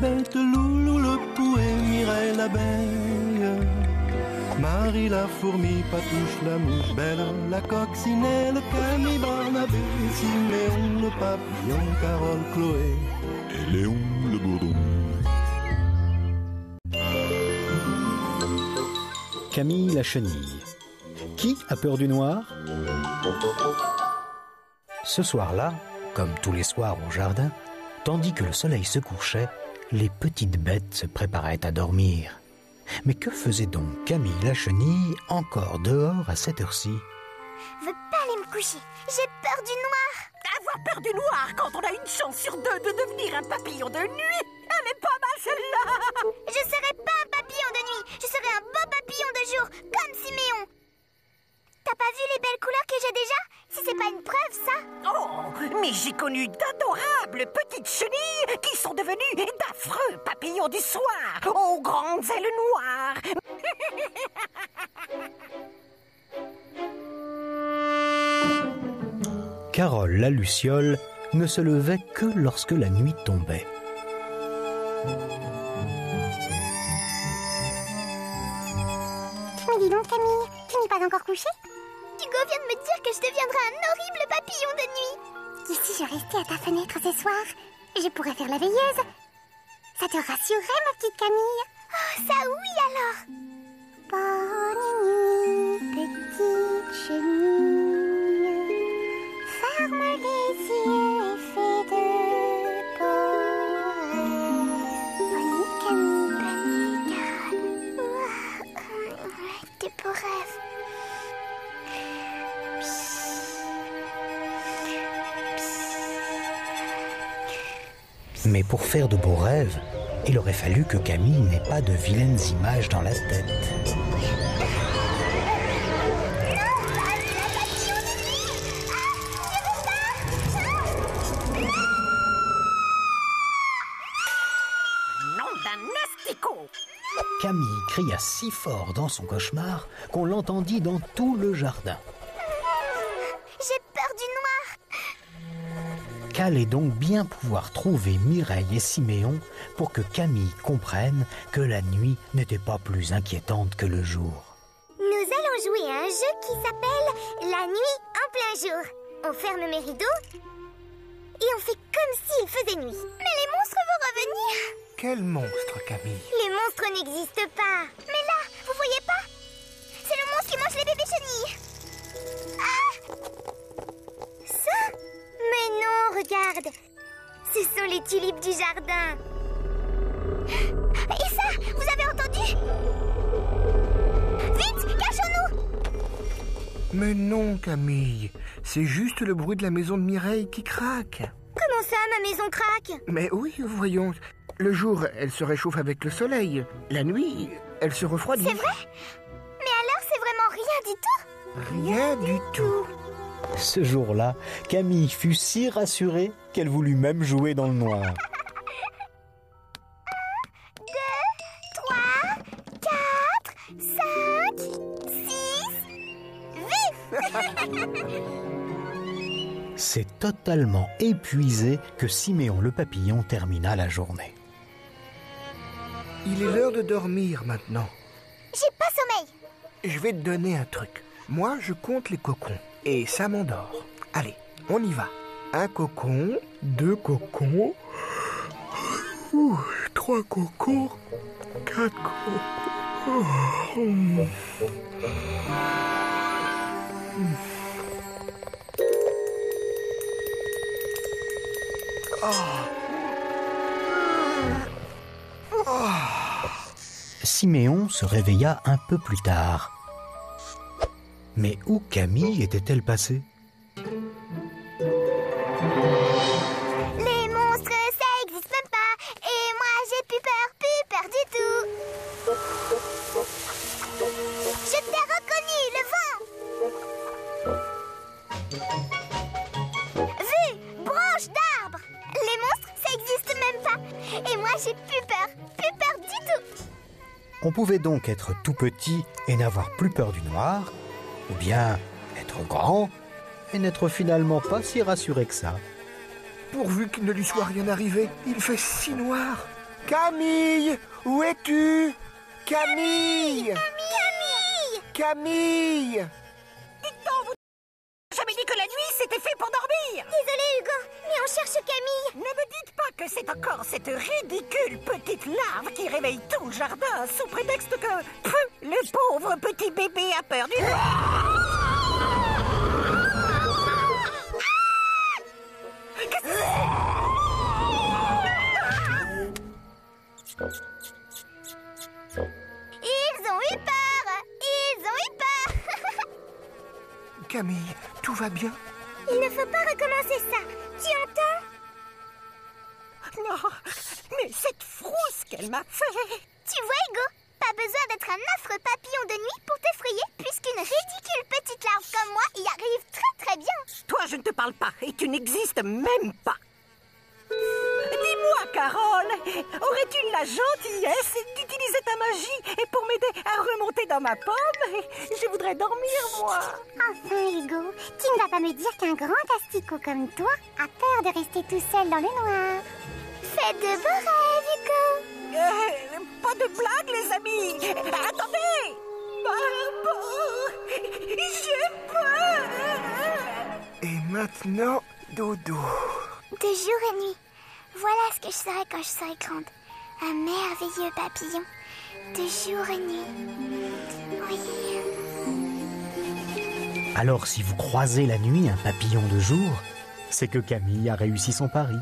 bête, Loulou le pouet, Mireille l'abeille, Marie la fourmi, Patouche la mouche, Belle la coccinelle, Camille Barnabé, Siméon le papillon, Carole Chloé et Léon le bourdon. Camille la chenille. Qui a peur du noir? Ce soir-là, comme tous les soirs au jardin, tandis que le soleil se couchait, les petites bêtes se préparaient à dormir. Mais que faisait donc Camille la chenille encore dehors à cette heure-ci? Je veux pas aller me coucher, j'ai peur du noir. Avoir peur du noir quand on a une chance sur deux de devenir un papillon de nuit, elle est pas mal celle-là. Je serai pas un papillon de nuit, je serai un beau papillon de jour, comme Siméon. T'as pas vu les belles couleurs que j'ai déjà? Si c'est pas une preuve, ça. Oh, mais j'ai connu d'adorables petites chenilles qui sont devenues d'affreux papillons du soir, aux grandes ailes noires. Carole la luciole ne se levait que lorsque la nuit tombait. Mais dis donc, Camille, tu n'es pas encore couchée? Hugo vient de me dire que je deviendrai un horrible papillon de nuit. Et si je restais à ta fenêtre ce soir, je pourrais faire la veilleuse. Ça te rassurerait, ma petite Camille? Oh, ça oui alors. Bonne nuit, petite chenille. Ferme les yeux et fais de beaux rêves. Bonne nuit, Camille, bonne nuit, Carole. Des beaux rêves. Mais pour faire de beaux rêves, il aurait fallu que Camille n'ait pas de vilaines images dans la tête. Nom d'un asticot! Camille cria si fort dans son cauchemar qu'on l'entendit dans tout le jardin. J'ai peur du noir. Qu'allait donc bien pouvoir trouver Mireille et Siméon pour que Camille comprenne que la nuit n'était pas plus inquiétante que le jour? Nous allons jouer à un jeu qui s'appelle La nuit en plein jour. On ferme mes rideaux et on fait comme s'il faisait nuit. Mais les monstres vont revenir. Quel monstre, Camille? Les monstres n'existent pas. Mais là, vous voyez pas? C'est le monstre qui mange les bébés chenilles. Ah! Ça? Mais non, regarde. Ce sont les tulipes du jardin. Et ça, vous avez entendu? Vite, cachons-nous! Mais non, Camille. C'est juste le bruit de la maison de Mireille qui craque. Comment ça, ma maison craque? Mais oui, voyons. Le jour, elle se réchauffe avec le soleil. La nuit, elle se refroidit. C'est vrai? Mais alors, c'est vraiment rien du tout? Rien du tout. Ce jour-là, Camille fut si rassurée qu'elle voulut même jouer dans le noir. 1, 2, 3, 4, 5, 6, vif! C'est totalement épuisé que Siméon le papillon termina la journée. Il est l'heure de dormir maintenant. J'ai pas sommeil. Je vais te donner un truc. Moi, je compte les cocons. Et ça m'endort. Allez, on y va. 1 cocon, 2 cocons, 3 cocons, 4 cocons. Siméon se réveilla un peu plus tard. Mais où Camille était-elle passée? Les monstres, ça existe même pas. Et moi, j'ai plus peur du tout. Je t'ai reconnu, le vent. Vue, branche d'arbre. Les monstres, ça existe même pas. Et moi, j'ai plus peur du tout. On pouvait donc être tout petit et n'avoir plus peur du noir, ou bien être grand et n'être finalement pas si rassuré que ça. Pourvu qu'il ne lui soit rien arrivé. Il fait si noir. Camille, où es-tu? Camille! Camille! Dites donc, vous jamais dit que la nuit c'était fait pour dormir. Désolée, Hugo, mais on cherche Camille. Ne me dites pas que c'est encore cette ridicule petite larve qui réveille tout le jardin sous prétexte que le pauvre petit bébé a peur du noir. Ils ont eu peur. Camille, tout va bien? Il ne faut pas recommencer ça. Tu entends? Non, mais cette frousse qu'elle m'a fait. Tu vois, Hugo, pas besoin d'être un affreux papillon de nuit pour t'effrayer, puisqu'une ridicule petite larve comme moi y arrive très très bien. Toi, je ne te parle pas et tu n'existes même pas. Dis-moi, Carole, aurais-tu la gentillesse d'utiliser ta magie et pour m'aider à remonter dans ma pomme? Je voudrais dormir, moi. Enfin, Hugo, tu ne vas pas me dire qu'un grand asticot comme toi a peur de rester tout seul dans le noir. Faites de beaux rêves, Hugo. Pas de blague, les amis. Attendez. Maman, j'ai peur. Et maintenant, dodo. De jour et nuit, voilà ce que je serai quand je serai grande. Un merveilleux papillon. De jour et nuit. Oui. Alors si vous croisez la nuit un papillon de jour, c'est que Camille a réussi son pari.